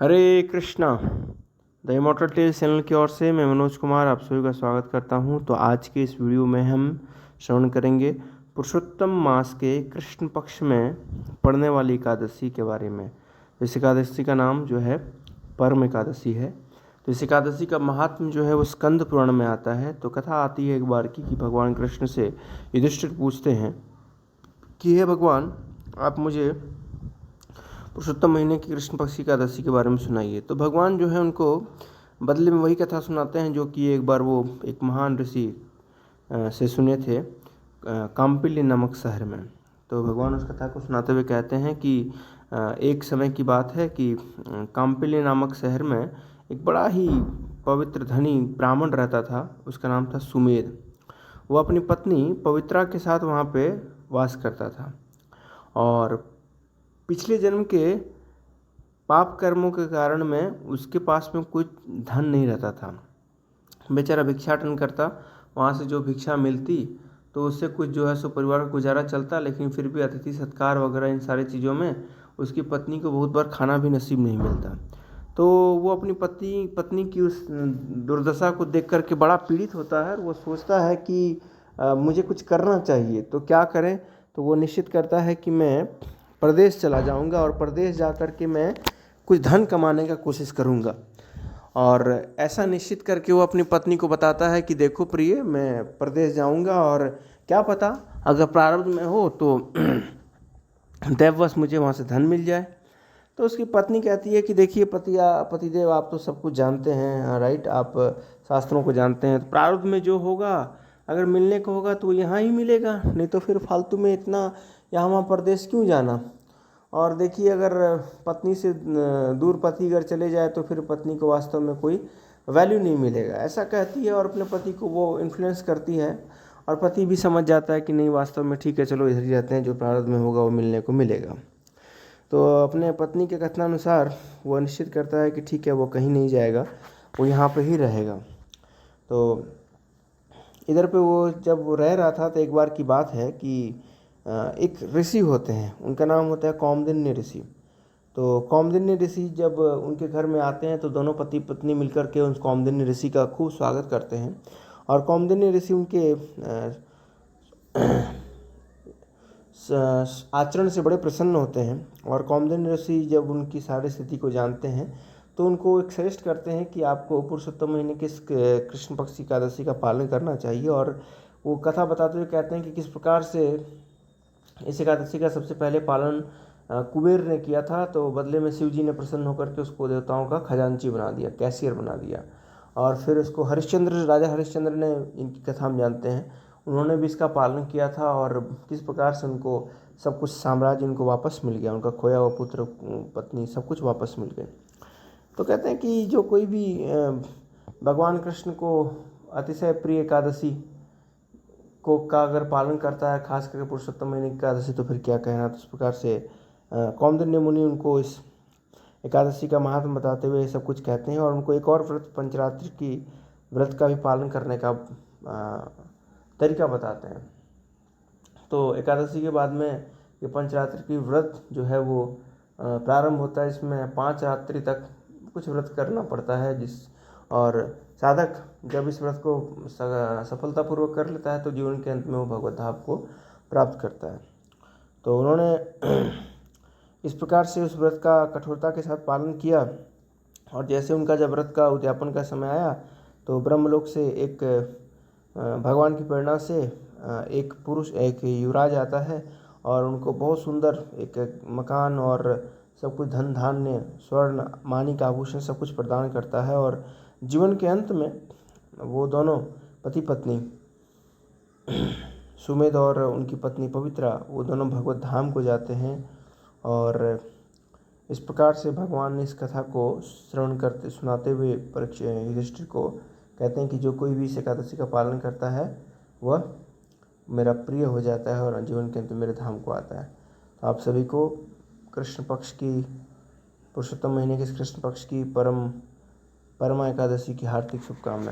Hare Krishna. The immortal tales channel की ओर से मैं मनोज कुमार आप सभी का स्वागत करता हूं। तो आज के इस वीडियो में हम श्रवण करेंगे पुरुषोत्तम मास के कृष्ण पक्ष में पड़ने वाली एकादशी के बारे में। इस एकादशी का नाम जो है परम एकादशी है। तो इस एकादशी का महात्म्य जो है वो स्कंद पुराण में आता है। तो कथा आती है एक बार की कि भगवान कृष्ण से युधिष्ठिर पूछते हैं कि हे भगवान, आप मुझे पुरुषोत्तम महीने की कृष्ण पक्ष की एकादशी के बारे में सुनाइए। तो भगवान जो है उनको बदले में वही कथा सुनाते हैं जो कि एक बार वो एक महान ऋषि से सुने थे काम्पिल्य नामक शहर में। तो भगवान उस कथा को सुनाते हुए कहते हैं कि एक समय की बात है कि काम्पिल्य नामक शहर में एक बड़ा ही पवित्र धनी ब्राह्मण रहता था। उसका नाम था सुमेध। वो अपनी पत्नी पवित्रा के साथ वहाँ पे वास करता था और पिछले जन्म के पाप कर्मों के कारण में उसके पास में कुछ धन नहीं रहता था। बेचारा भिक्षाटन करता, वहाँ से जो भिक्षा मिलती तो उससे कुछ जो है सो परिवार का गुजारा चलता, लेकिन फिर भी अतिथि सत्कार वगैरह इन सारी चीज़ों में उसकी पत्नी को बहुत बार खाना भी नसीब नहीं मिलता। तो वो अपनी पत्नी की उस दुर्दशा को देख करके बड़ा पीड़ित होता है और वो सोचता है कि मुझे कुछ करना चाहिए। तो क्या करें? तो वो निश्चित करता है कि मैं प्रदेश चला जाऊंगा और प्रदेश जा कर के मैं कुछ धन कमाने का कोशिश करूंगा। और ऐसा निश्चित करके वो अपनी पत्नी को बताता है कि देखो प्रिय, मैं प्रदेश जाऊंगा और क्या पता अगर प्रारब्ध में हो तो दैववश मुझे वहाँ से धन मिल जाए। तो उसकी पत्नी कहती है कि देखिए पतिदेव, आप तो सब कुछ जानते हैं, राइट, आप शास्त्रों को जानते हैं। तो प्रारब्ध में जो होगा अगर मिलने को होगा तो यहाँ ही मिलेगा, नहीं तो फिर फालतू में इतना यहाँ वहाँ प्रदेश क्यों जाना। और देखिए अगर पत्नी से दूर पति अगर चले जाए तो फिर पत्नी को वास्तव में कोई वैल्यू नहीं मिलेगा, ऐसा कहती है और अपने पति को वो इन्फ्लुएंस करती है। और पति भी समझ जाता है कि नहीं, वास्तव में ठीक है, चलो इधर ही रहते हैं, जो प्रारब्ध में होगा वो मिलने को मिलेगा। तो अपने पत्नी के कथनानुसार वो निश्चित करता है कि ठीक है, वो कहीं नहीं जाएगा, वो यहाँ पे ही रहेगा। तो इधर पे वो जब वो रह रहा था तो एक बार की बात है कि एक ऋषि होते हैं, उनका नाम होता है कौंडिन्य ऋषि। तो कौंडिन्य ऋषि जब उनके घर में आते हैं तो दोनों पति पत्नी मिलकर के उस कौंडिन्य ऋषि का खूब स्वागत करते हैं। और कौंडिन्य ऋषि उनके आचरण से बड़े प्रसन्न होते हैं। और कौंडिन्य ऋषि जब उनकी सारी स्थिति को जानते हैं तो उनको एक सजेस्ट करते हैं कि आपको पुरुषोत्तम महीने के कृष्ण पक्ष की एकादशी का पालन करना चाहिए। और वो कथा बताते हुए कहते हैं कि किस प्रकार से इस एकादशी का सबसे पहले पालन कुबेर ने किया था। तो बदले में शिव जी ने प्रसन्न होकर के उसको देवताओं का खजांची बना दिया, कैशियर बना दिया। और फिर उसको राजा हरिश्चंद्र ने, इनकी कथा हम जानते हैं, उन्होंने भी इसका पालन किया था और किस प्रकार से उनको सब कुछ साम्राज्य उनको वापस मिल गया, उनका खोया हुआ पुत्र पत्नी सब कुछ वापस मिल गए। तो कहते हैं कि जो कोई भी भगवान कृष्ण को अतिशय प्रिय एकादशी को का अगर पालन करता है, खास करके पुरुषोत्तम महीने की एकादशी, तो फिर क्या कहना। तो इस प्रकार से कौंडिन्य मुनि उनको इस एकादशी का महात्म बताते हुए सब कुछ कहते हैं और उनको एक और व्रत पंचरात्रि की व्रत का भी पालन करने का तरीका बताते हैं। तो एकादशी के बाद में ये पंचरात्रि की व्रत जो है वो प्रारंभ होता है। इसमें 5 रात्रि तक कुछ व्रत करना पड़ता है और साधक जब इस व्रत को सफलतापूर्वक कर लेता है तो जीवन के अंत में वो भगवत धाम को प्राप्त करता है। तो उन्होंने इस प्रकार से उस व्रत का कठोरता के साथ पालन किया। और जैसे उनका जब व्रत का उद्यापन का समय आया तो ब्रह्मलोक से एक भगवान की प्रेरणा से एक युवराज आता है और उनको बहुत सुंदर एक मकान और सब कुछ धन धान्य स्वर्ण मानिक आभूषण सब कुछ प्रदान करता है। और जीवन के अंत में वो दोनों पति पत्नी सुमेध और उनकी पत्नी पवित्रा, वो दोनों भगवत धाम को जाते हैं। और इस प्रकार से भगवान ने इस कथा को श्रवण करते सुनाते हुए युधिष्ठिर को कहते हैं कि जो कोई भी इस एकादशी का पालन करता है वह मेरा प्रिय हो जाता है और जीवन के अंत मेरे धाम को आता है। तो आप सभी को कृष्ण पक्ष की पुरुषोत्तम महीने के कृष्ण पक्ष की परमा एकादशी की हार्दिक शुभकामनाएं।